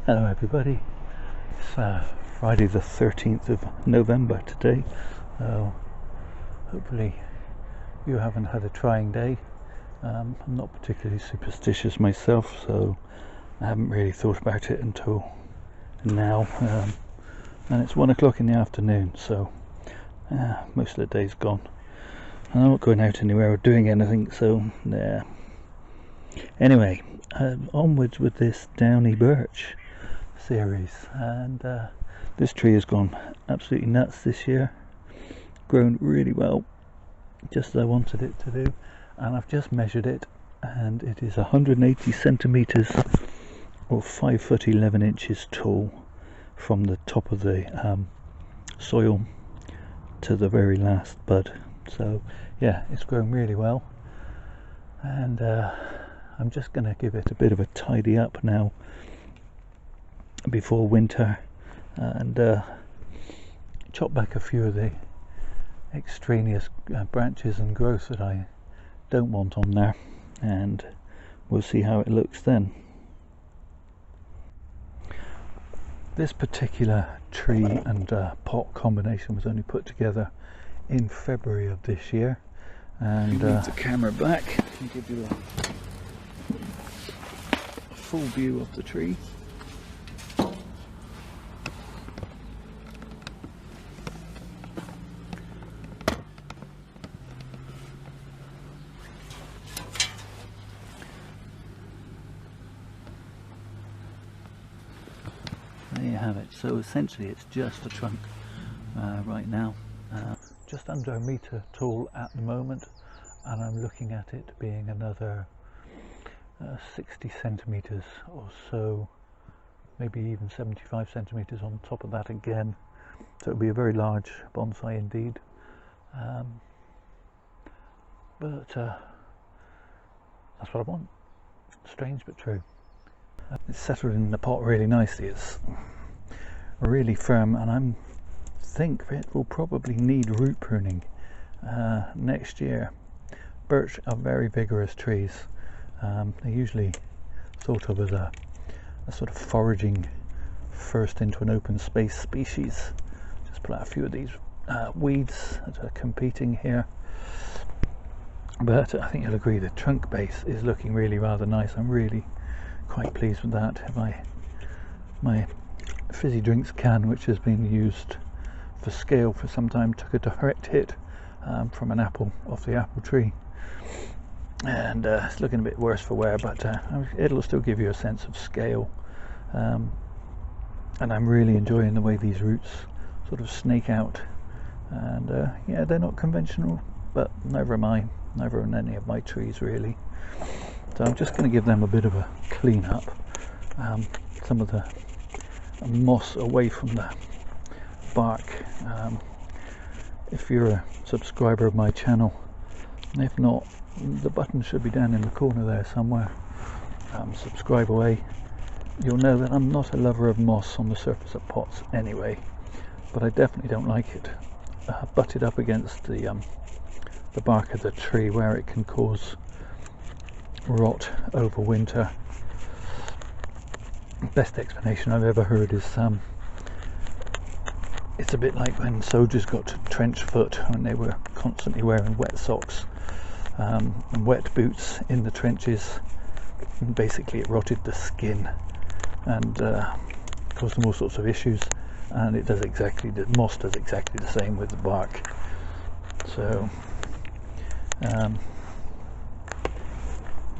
Hello everybody, it's Friday the 13th of November today, so hopefully you haven't had a trying day. I'm not particularly superstitious myself, so I haven't really thought about it until now, and it's 1 o'clock in the afternoon, so most of the day's gone. I'm not going out anywhere or doing anything, so yeah. Anyway, onwards with this downy birch series, and this tree has gone absolutely nuts this year, grown really well, just as I wanted it to do, and I've just measured it, and it is 180 centimeters or 5 foot 11 inches tall from the top of the soil to the very last bud. So yeah, it's grown really well, and I'm just going to give it a bit of a tidy up now before winter, and chop back a few of the extraneous branches and growth that I don't want on there, and we'll see how it looks then. This particular tree and pot combination was only put together in February of this year, and move the camera back and give you a full view of the tree. There you have it. So essentially it's just a trunk right now, just under 1 meter tall at the moment, and I'm looking at it being another 60 centimeters or so, maybe even 75 centimeters on top of that again. So it'll be a very large bonsai indeed, but that's what I want. Strange but true. It's settled in the pot really nicely. It's really firm, and I think it will probably need root pruning next year. Birch are very vigorous trees. They're usually thought of as a sort of foraging first into an open space species. Just pull out a few of these weeds that are competing here. But I think you'll agree the trunk base is looking really rather nice. I'm really quite pleased with that. My fizzy drinks can, which has been used for scale for some time, took a direct hit from an apple off the apple tree, and it's looking a bit worse for wear, but it'll still give you a sense of scale, and I'm really enjoying the way these roots sort of snake out, and yeah, they're not conventional, but neither am I, neither are any of my trees really. So I'm just going to give them a bit of a clean up, some of the moss away from the bark. If you're a subscriber of my channel, and if not, the button should be down in the corner there somewhere. Subscribe away. You'll know that I'm not a lover of moss on the surface of pots anyway, but I definitely don't like it butted up against the bark of the tree, where it can cause rot over winter. Best explanation I've ever heard is it's a bit like when soldiers got trench foot when they were constantly wearing wet socks and wet boots in the trenches, and basically it rotted the skin and caused them all sorts of issues, and it does exactly, the moss does exactly the same with the bark. So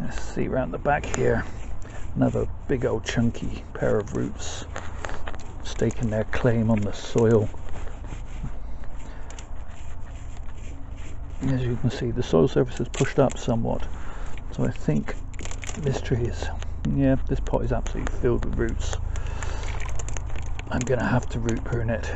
let's see around the back here, another big old chunky pair of roots staking their claim on the soil. As you can see, the soil surface is pushed up somewhat, so I think this tree is, yeah, this pot is absolutely filled with roots. I'm going to have to root prune it,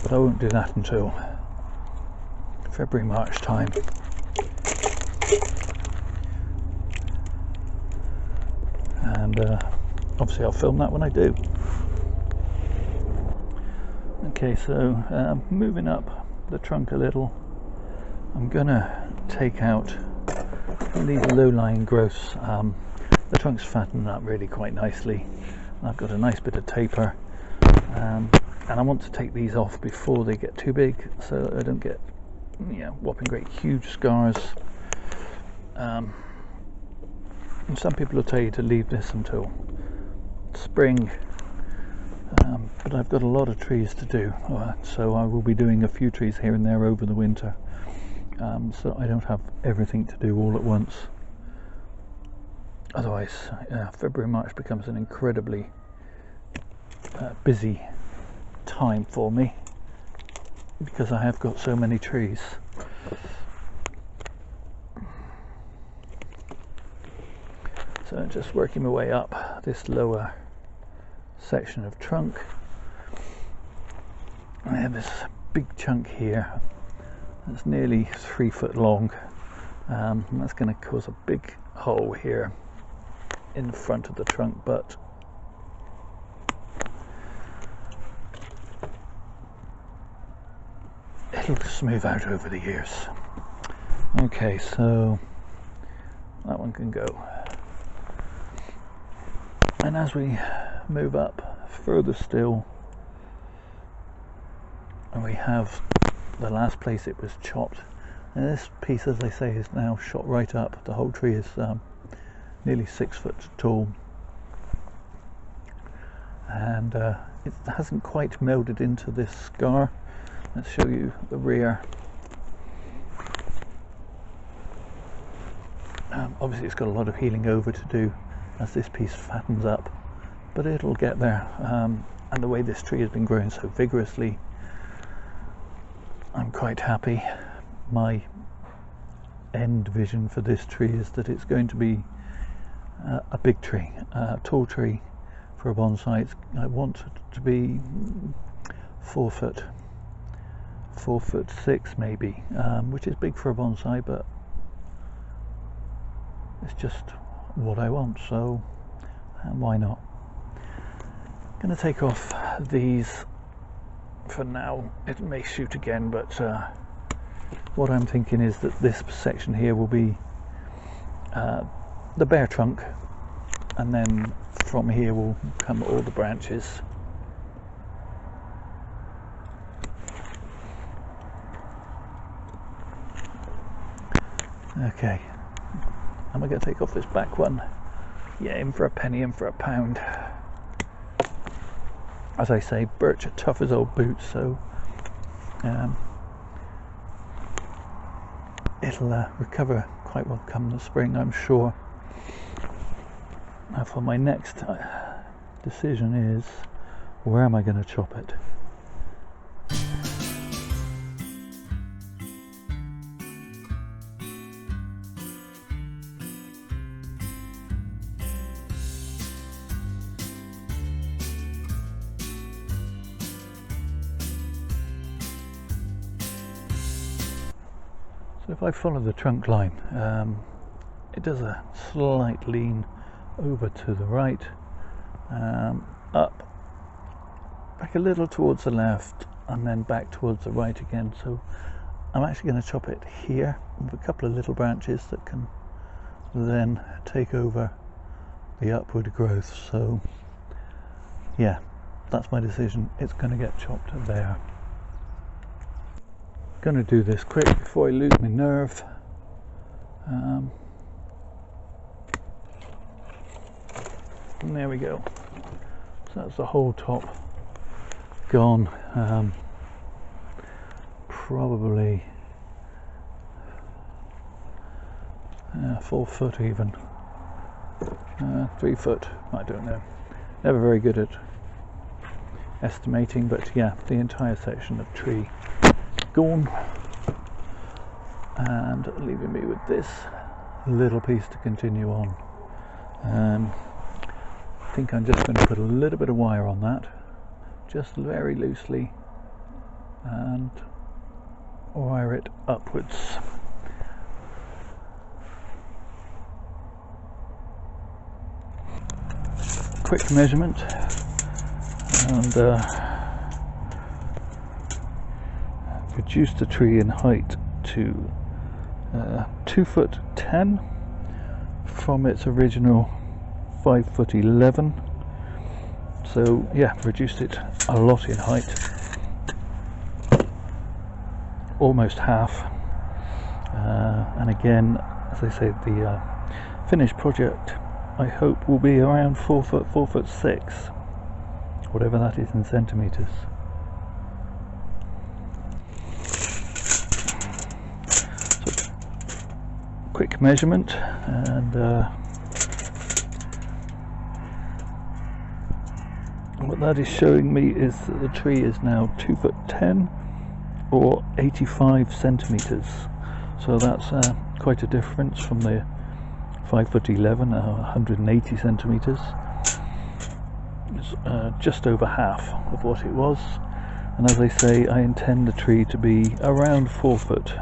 but I won't do that until February, March time. And obviously I'll film that when I do. Okay, so moving up the trunk a little, I'm gonna take out these low-lying growths the trunk's fattening up really quite nicely. I've got a nice bit of taper, and I want to take these off before they get too big, so I don't get whopping great huge scars. And some people will tell you to leave this until spring, but I've got a lot of trees to do, so I will be doing a few trees here and there over the winter, so I don't have everything to do all at once. Otherwise, February, March becomes an incredibly busy time for me because I have got so many trees. So just working my way up this lower section of trunk. I have this big chunk here that's nearly 3 foot long, and that's going to cause a big hole here in the front of the trunk, but it'll smooth out over the years. Okay, so that one can go. And as we move up further still, and we have the last place it was chopped, and this piece, as I say, is now shot right up. The whole tree is nearly 6 foot tall, and it hasn't quite melded into this scar. Let's show you the rear. Obviously it's got a lot of healing over to do as this piece fattens up, but it'll get there, and the way this tree has been growing so vigorously, I'm quite happy. My end vision for this tree is that it's going to be a big tree, a tall tree for a bonsai. I want it to be 4 foot, 4'6" maybe, which is big for a bonsai, but it's just what I want, so why not? I'm going to take off these for now. It may shoot again, but what I'm thinking is that this section here will be the bare trunk, and then from here will come all the branches. Okay, am I going to take off this back one? Yeah, in for a penny, in for a pound. As I say, birch are tough as old boots, so it'll recover quite well come the spring, I'm sure. Now for my next decision is, where am I going to chop it? So if I follow the trunk line, it does a slight lean over to the right, up, back a little towards the left, and then back towards the right again. So I'm actually going to chop it here with a couple of little branches that can then take over the upward growth. So yeah, that's my decision. It's going to get chopped there. Going to do this quick before I lose my nerve. And there we go. So that's the whole top gone. Probably 4 foot even. 3 foot, I don't know. Never very good at estimating, but yeah, the entire section of tree gone, and leaving me with this little piece to continue on. I think I'm just going to put a little bit of wire on that, just very loosely, and wire it upwards. Quick measurement, and reduced the tree in height to 2'10" from its original 5'11", so yeah, reduced it a lot in height, almost half. And again, as I say, the finished project I hope will be around 4 foot, 4'6", whatever that is in centimeters. So, quick measurement, and what that is showing me is that the tree is now 2'10", or 85 centimeters. So that's quite a difference from the 5'11", 180 centimeters. It's just over half of what it was. And as I say, I intend the tree to be around 4 foot.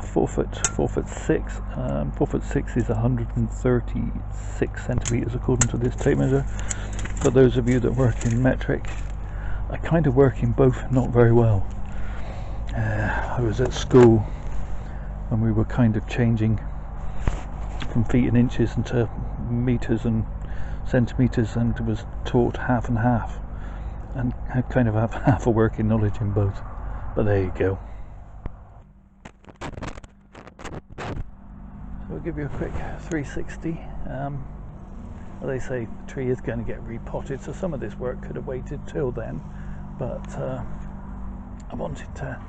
4 foot 6. 4 foot 6 is 136 centimeters according to this tape measure. For those of you that work in metric, I kind of work in both not very well. I was at school and we were kind of changing from feet and inches into meters and centimeters, and was taught half and half, and I kind of have half a working knowledge in both, but there you go. So I'll give you a quick 360. As I say, the tree is going to get repotted, so some of this work could have waited till then, but I wanted to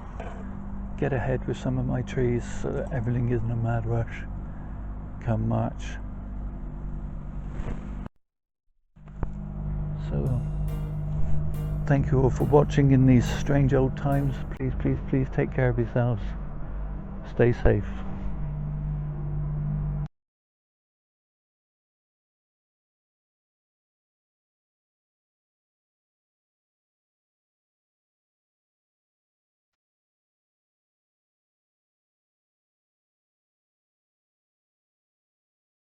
get ahead with some of my trees so that everything isn't a mad rush come March. So thank you all for watching in these strange old times. Please take care of yourselves, stay safe.